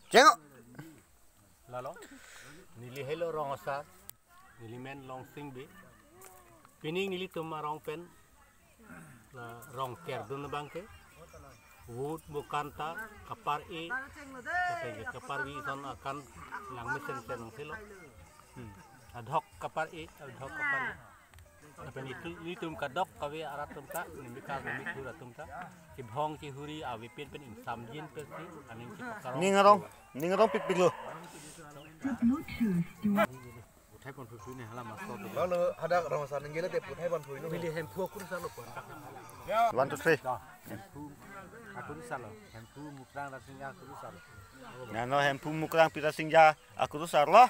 Tengok. Lalu, nili hello rong asar, nili men long sing be, pining nili tuma rong pen, rong ker dun bangke, wood bukanta kapar e, kapar wi son akan lang mesin senong silo, adhok kapar e, adhok kapar e. Apa ni tum kadok kawe arat tum ta, ni ka ni thura tum ta, ki bhong ki huri awi pen pen insam jin persi, aning ki pakaro. Ni ngarong pik lo. Utai pon pui ni halam masuk tu. Lalu ada ramasan yang gila teput hai ban pui nu. Pilih hempu aku rusal lo pon. 1 2 3. Hempu aku rusal lo. Hempu mukrang rasingnya aku rusal lo. Nano hempu mukrang pita singja aku rusar lo.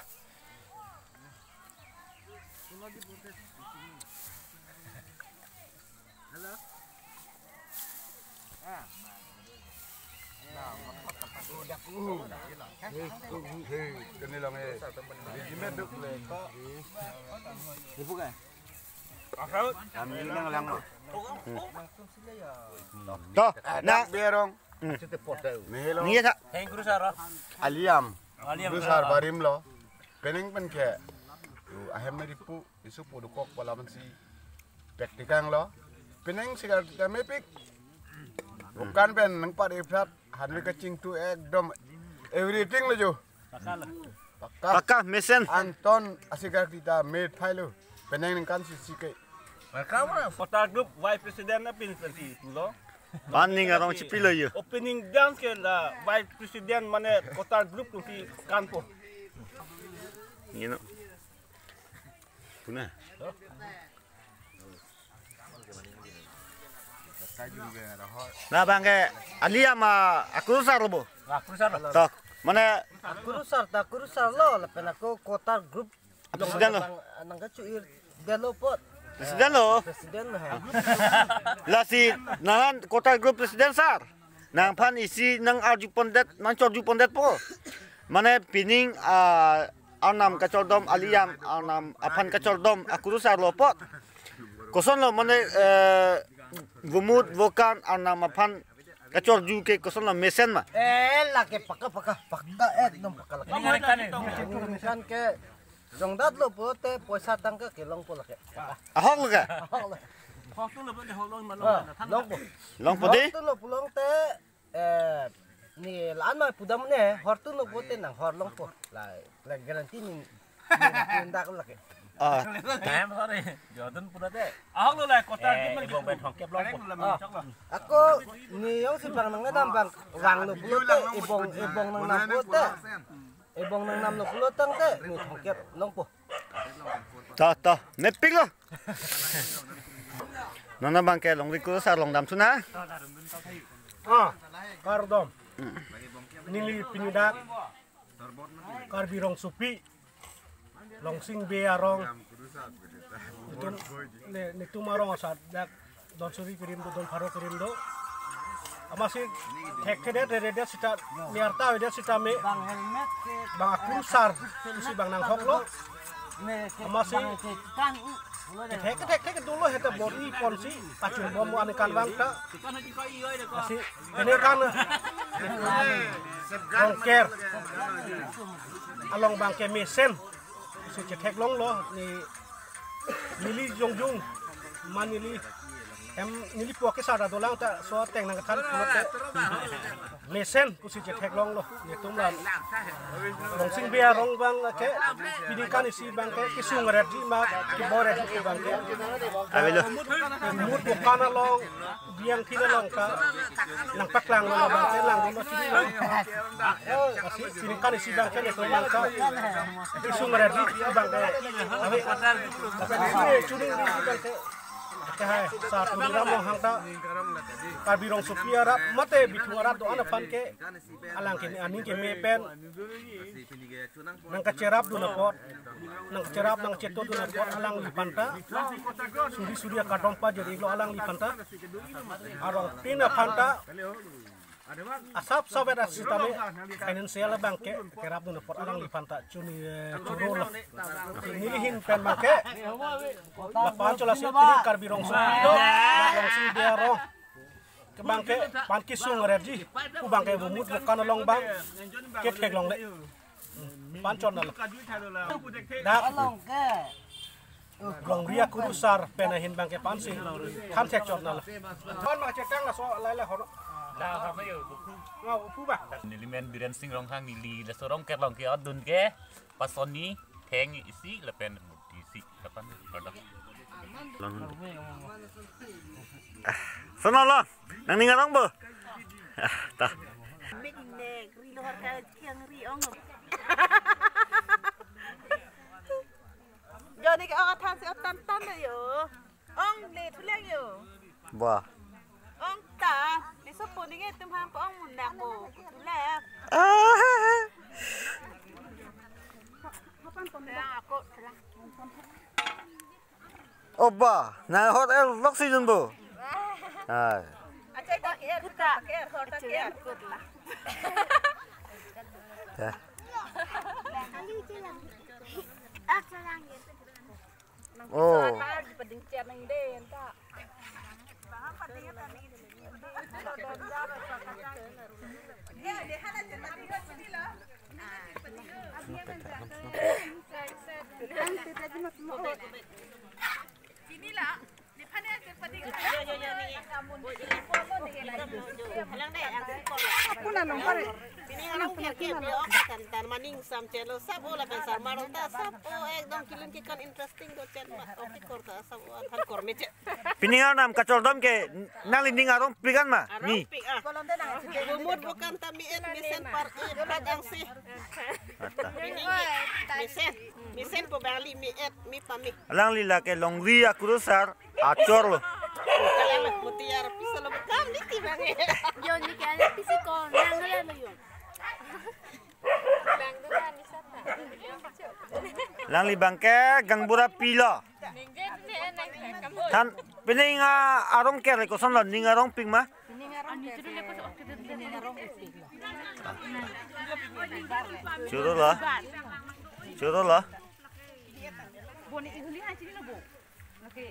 Kini lang eh. Dijimet duk le. Ibu kan? Kami lang lang. Toh, Nak berong. Mehelo. Ni ya. Heng rusal lo. Aliam. Aliam Besar barim lo. Pening pen ke. Ahem na dipu isu podukok palaman si praktikang lo. Pening sigar kita mepik. Bukan pen nang pare prat hanwi kacing tu ekdom everything lo jo. Pakah mesin. Anton asigar kita made file. Peneng kan sisi ke. Kamu kota grup vice president na pin pensi tu lo. Pani ngarong cipilo yo. Opening dance ke la vice president mana kota grup tu si kanpo. Ni no. Puna. Nah bangke Aliam aku rusar lo. Aku rusal lo. Toh, mana Aku rusar lo, lepas aku kota grup. presiden lo. Nang kacuir delopot. Presiden lo. Presiden lah. Lah si nahan kota grup presiden sar. Nang pan isi nang arju pondet, nang corju pondet po. Mana pining anam kacordom Aliam, anam apan kacordom aku rusar lo pot. Koson lo mana gumut vokan anam apan kacorju ke koson lo mesen ma. Laki paka ekdom paka laki. Ini kan ke jongdat lo po te poisa tangka ke long po laki. Ahok lo ka? Hok tu lo boleh hok lo malu. Long po. Long putih? Hortu lo pulong te ni laan ma pudam ne hortu lo po te nang hor long po. La garanti ni tindak laki. Em sorry, Jordan pura deh. Ahok lo lah kota kita ibong ben hok kep long po. Ako ni yung si bang nang nadam bang wang lo pulo te ibong nang napo te. Ibong nang nam lo pulo tang te ni hongkep long po. Toh, nepik lo. Nona bangke long riku sar long dam suna. Kardom. Nili pinidak. Karbirong supi. Longsing bearong. Itu nitu marong asad dak don suri kirim do don faro kirim do. Amasi hekkede de sita niarta de sita me bang aku sar si bang nang hok lo. Amasi hekke dulu heta bori ponsi pacun bom anikan bang ta. Masih ini kan ongker along bangke mesen si cetek long lo ni nili jongjung manili nili puake sada dolang ta so teng nang kan puate mesen kusi cetek long lo ni tumlan long sing bia rong bang ke pidikan isi bang ke kisung redi ma ki bore di bang ke Abelo. Mut bukan long biang kina long ka nang paklang lo bang ke lang lo sini long kasi pidikan isi bang ke to bang ka kisung redi bang ke abi curi bang ke Kaya sa puliramo hangta kabirong supiara mate bituara do ana panke alang kini aning ke mepen nang kacerap do na pot nang kacerap nang ceto do na pot alang lipanta suri kadompa jadi lo alang lipanta arong pina panta asap sobat asistame financial bangke kerap do na pot alang lipanta cuni curol nilihin pen bangke lapan cola sih karbirong supido langsung biaro bangke pan kisung reji ku bangke bumut kan long bang ke thek long le pan chon na dak long ria kurusar penahin bangke pan sing kan thek chon na pan ma cekang la so lai la hor la ha mai yo ngau pu ba nilimen biren sing rong hang nili la sorong ker long ke adun ke pasoni theng isi la pen isi kapan produk Sono lo, nang ningarong bo. Tah. Johnny cái ông than sẽ tan tan rồi ông lê thu leng yo Wah. ông ta đi số phụ đi nghe tụm ham của ông một nạc bồ thu leng Oba, na hotel oxygen bo. Ah. aja tak kira kita kira kota kira kut lah Ya. Oh. peding chat nang deh entah Sinilah, di mana ada peding? Aku nak nombor. Ini orang kira-kira orang kan maning sam channel sab ola pensar marota sab ekdom kilin kikan interesting do channel topik korta sab han kormece. Piningaw nam kacoldom ke nang ningarong pikan ma. Ni. Umur bukan tapi misen par padang sih. Misen po bali mi pami. Alang lila ke long ria kurusar acor lo. Kaya mutiar bisa lo bekam di tibang. Yo ni kaya pisiko nang ngala lo yo. Bang tu kan bisa tak. Lang libang ke gangbura pila. Tan pining arong ke ko son lo ningarong ping ma. Churo lah. Churo lah. Boni ihuli ha sini lo bo. Okey.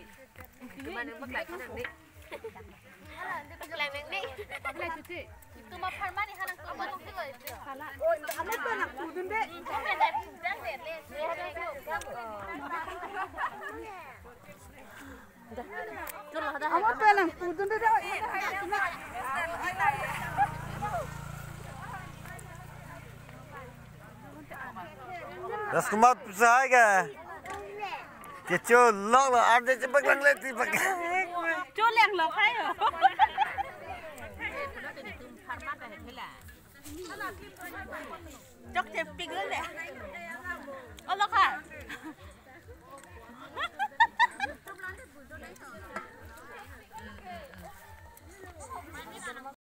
Mana pakai kan ni. Alah, dia pakai nang ni. Pakai cuci. Itu mah parma ni hanang tu bolong tu. Salah. Oh, anak tu nak kudun dek. Kami dah dah lihat lihat. Awak pelang kudun dek. Das kumat pisah ke. Kecu lok lo ada cepat lang leti pakai. Cho leng lo khai rồi. Chok chep ping lên nè.